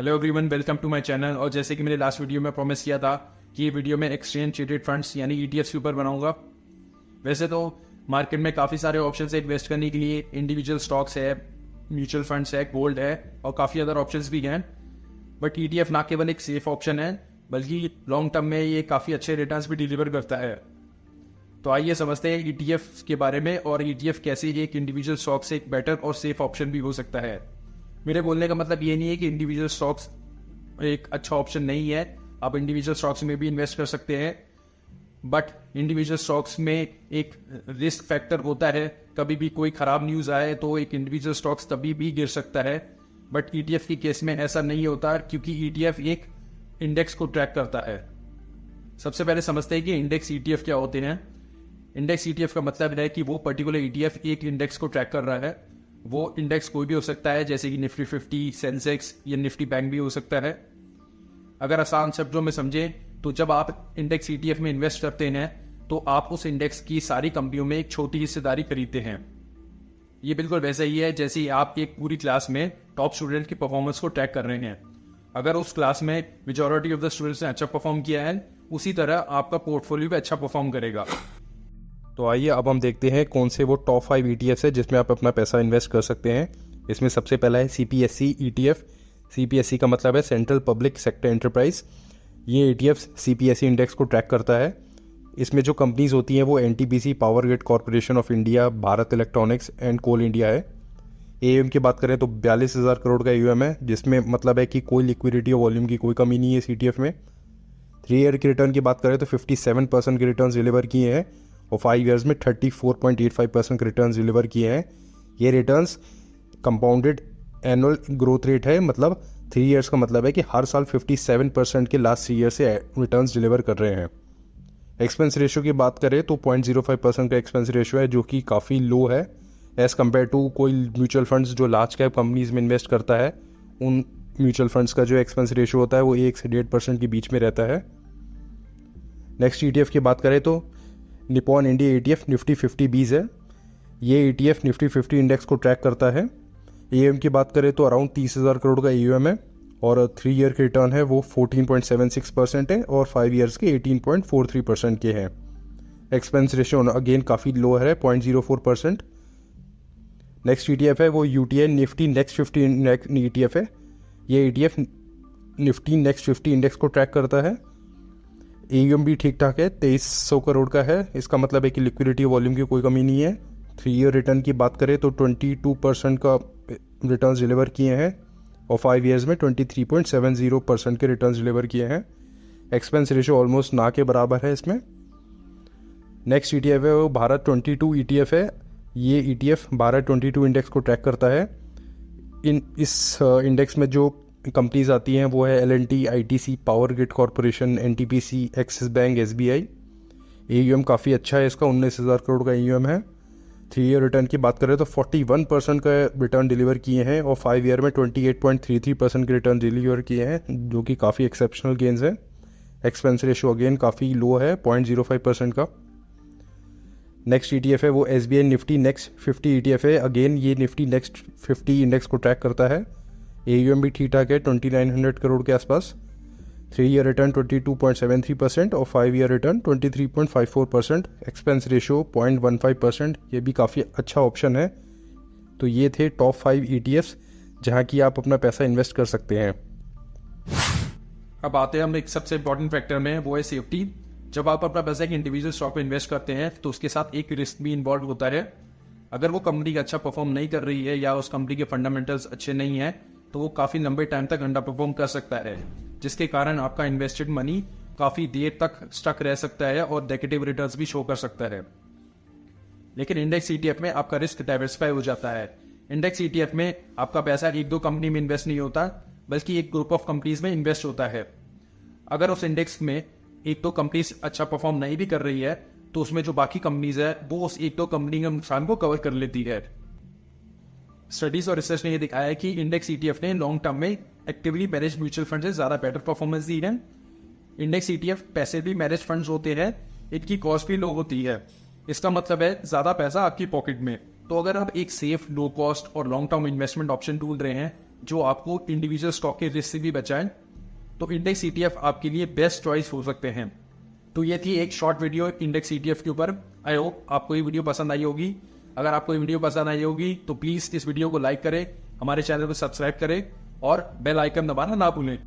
Hello everyone, welcome to my channel. और जैसे कि मैंने लास्ट वीडियो में प्रॉमिस किया था कि ये वीडियो में एक्सचेंज ट्रेडेड फंड्स यानी ईटीएफ्स के ऊपर बनाऊंगा। वैसे तो मार्केट में काफ़ी सारे ऑप्शन है इन्वेस्ट करने के लिए। इंडिविजुअल स्टॉक्स है, म्यूचुअल फंड्स है, गोल्ड है और काफ़ी अदर ऑप्शंस भी हैं। बट ईटीएफ ना केवल एक सेफ ऑप्शन है बल्कि लॉन्ग टर्म में ये काफ़ी अच्छे रिटर्न्स भी डिलीवर करता है। तो आइए समझते हैं ईटीएफ के बारे में और ईटीएफ कैसे एक इंडिविजुअल स्टॉक से एक बेटर और सेफ ऑप्शन भी हो सकता है। मेरे बोलने का मतलब ये नहीं है कि इंडिविजुअल स्टॉक्स एक अच्छा ऑप्शन नहीं है, आप इंडिविजुअल स्टॉक्स में भी इन्वेस्ट कर सकते हैं। बट इंडिविजुअल स्टॉक्स में एक रिस्क फैक्टर होता है, कभी भी कोई खराब न्यूज़ आए तो एक इंडिविजुअल स्टॉक्स तभी भी गिर सकता है। बट ईटीएफ के केस में ऐसा नहीं होता क्योंकि ईटीएफ एक इंडेक्स को ट्रैक करता है। सबसे पहले समझते हैं कि इंडेक्स ईटीएफ क्या होते हैं। इंडेक्स ईटीएफ का मतलब है कि वो पर्टिकुलर ईटीएफ एक इंडेक्स को ट्रैक कर रहा है। वो इंडेक्स कोई भी हो सकता है, जैसे कि निफ्टी 50, सेंसेक्स या निफ्टी बैंक भी हो सकता है। अगर आसान शब्दों में समझें तो जब आप इंडेक्स ईटीएफ में इन्वेस्ट करते हैं तो आप उस इंडेक्स की सारी कंपनियों में एक छोटी हिस्सेदारी खरीदते हैं। ये बिल्कुल वैसा ही है जैसे आप एक पूरी क्लास में टॉप स्टूडेंट की परफॉर्मेंस को ट्रैक कर रहे हैं। अगर उस क्लास में मेजॉरिटी ऑफ द स्टूडेंट्स ने अच्छा परफॉर्म किया है, उसी तरह आपका पोर्टफोलियो भी अच्छा परफॉर्म करेगा। तो आइए अब हम देखते हैं कौन से वो टॉप 5 ETFs है जिसमें आप अपना पैसा इन्वेस्ट कर सकते हैं। इसमें सबसे पहला है CPSE ETF। CPSE का मतलब है सेंट्रल पब्लिक सेक्टर एंटरप्राइज। ये ETF CPSE इंडेक्स को ट्रैक करता है। इसमें जो कंपनीज होती हैं वो NTPC, power grid corporation of India, Bharat electronics and coal India है। AUM की बात करें तो 42,000 करोड़ का AUM है, जिसमें मतलब है कि कोई लिक्विडिटी और वॉल्यूम की कोई कमी नहीं है इस ETF में। 3 ईयर की रिटर्न की बात करें तो 57% के रिटर्न डिलीवर किए हैं और 5 ईयर्स में 34.85% के रिटर्न्स डिलीवर किए हैं। ये returns compounded annual growth rate है, मतलब 3 ईयर्स का मतलब है कि हर साल 57% के लास्ट 3 ईयर से रिटर्न्स डिलीवर कर रहे हैं। एक्सपेंस रेशियो की बात करें तो 0.05% का एक्सपेंस रेशियो है, जो कि काफ़ी लो है एज़ कम्पेयर टू कोई म्यूचुअल फंड्स जो लार्ज कैप कंपनीज में इन्वेस्ट करता है। उन म्यूचुअल फंड्स का जो एक्सपेंस रेशियो होता है वो 1 से 1.5% के बीच में रहता है। नेक्स्ट ETF की बात करें तो निपॉन इंडिया ETF निफ्टी 50 है। ये ETF निफ्टी 50 इंडेक्स को ट्रैक करता है। AUM की बात करें तो अराउंड 30,000 करोड़ का AUM है और 3 ईयर के रिटर्न है वो 14.76% है और 5 ईयर्स के 18.43% के हैं। एक्सपेंस रेशियो अगेन काफ़ी लो है, 0.04%। नेक्स्ट ETF है वो UTI निफ्टी नेक्स्ट 50 ETF है। ये ETF निफ्टी नेक्स्ट 50 इंडेक्स को ट्रैक करता है। AUM भी ठीक ठाक है, 2300 करोड़ का है। इसका मतलब है कि लिक्विडिटी वॉल्यूम की कोई कमी नहीं है। 3 ईयर रिटर्न की बात करें तो 22% का रिटर्न्स डिलीवर किए हैं और 5 ईयर्स में 23.70% के रिटर्न्स डिलीवर किए हैं। एक्सपेंस रेशियो ऑलमोस्ट ना के बराबर है इसमें। नेक्स्ट ETF है वो भारत 22 ETF है। ये ETF भारत 22 इंडेक्स को ट्रैक करता है। इस इंडेक्स में जो कंपनीज आती हैं वो है L&T, ITC, power grid corporation, NTPC, axis bank, SBI। AUM काफ़ी अच्छा है इसका, 19,000 करोड़ का AUM है। 3 ईयर रिटर्न की बात करें तो 41% का रिटर्न डिलीवर किए हैं और 5 ईयर में 28.33% के रिटर्न डिलीवर किए हैं, जो कि काफ़ी एक्सेप्शनल गेंस है। एक्सपेंस रेशियो अगेन काफ़ी लो है, 0.05% का। नेक्स्ट ETF है वो SBI निफ्टी नेक्स्ट 50 ETF है। अगेन ये निफ्टी नेक्स्ट 50 इंडेक्स को ट्रैक करता है। AUM भी ठीक ठाक है, 2900 करोड़ के आसपास। 3 ईयर रिटर्न 22.73% और 5 ईयर रिटर्न 23.54%। Expense ratio 0.15%। ये भी काफ़ी अच्छा ऑप्शन है। तो ये थे टॉप 5 ETFs जहाँ की आप अपना पैसा इन्वेस्ट कर सकते हैं। अब आते हैं हम एक सबसे इंपॉर्टेंट फैक्टर में, वो है सेफ्टी। जब आप अपना पैसा एक इंडिविजुअल स्टॉक में इन्वेस्ट करते हैं तो उसके साथ एक रिस्क भी इन्वॉल्व होता है। अगर वो कंपनी अच्छा परफॉर्म नहीं कर रही है या उस कंपनी के फंडामेंटल्स अच्छे नहीं हैं तो वो काफ़ी लंबे टाइम तक अंडर परफॉर्म कर सकता है, जिसके कारण आपका इन्वेस्टेड मनी काफ़ी देर तक स्टक रह सकता है और नेगेटिव रिटर्न्स भी शो कर सकता है। लेकिन इंडेक्स ETF में आपका रिस्क डाइवर्सिफाई हो जाता है। इंडेक्स ETF में आपका पैसा 1-2 कंपनी में इन्वेस्ट नहीं होता बल्कि एक ग्रुप ऑफ कंपनीज में इन्वेस्ट होता है। अगर उस इंडेक्स में 1-2 कंपनीज अच्छा परफॉर्म नहीं भी कर रही है तो उसमें जो बाकी कंपनीज है वो उस 1-2 कंपनी के नुकसान को कवर कर लेती है। स्टडीज और रिसर्च ने यह दिखाया है कि इंडेक्स ETF ने लॉन्ग टर्म में एक्टिवली मैनेज म्यूचुअल फंड से ज्यादा बेटर परफॉर्मेंस दी है। Index ETF passively manage funds होते हैं, इनकी कॉस्ट भी लो होती है। इसका मतलब है ज्यादा पैसा आपकी पॉकेट में। तो अगर आप एक सेफ, लो कॉस्ट और लॉन्ग टर्म इन्वेस्टमेंट ऑप्शन ढूंढ रहे हैं जो आपको इंडिविजुअल स्टॉक के रिस्क से भी बचाएं, तो इंडेक्स ETF आपके लिए बेस्ट चॉइस हो सकते हैं। तो ये थी एक शॉर्ट वीडियो इंडेक्स ETF के ऊपर। आई होप आपको ये वीडियो पसंद आई होगी। अगर आपको ये वीडियो पसंद आई होगी तो प्लीज़ इस वीडियो को लाइक करें, हमारे चैनल को सब्सक्राइब करें और बेल आइकन दबाना ना भूलें।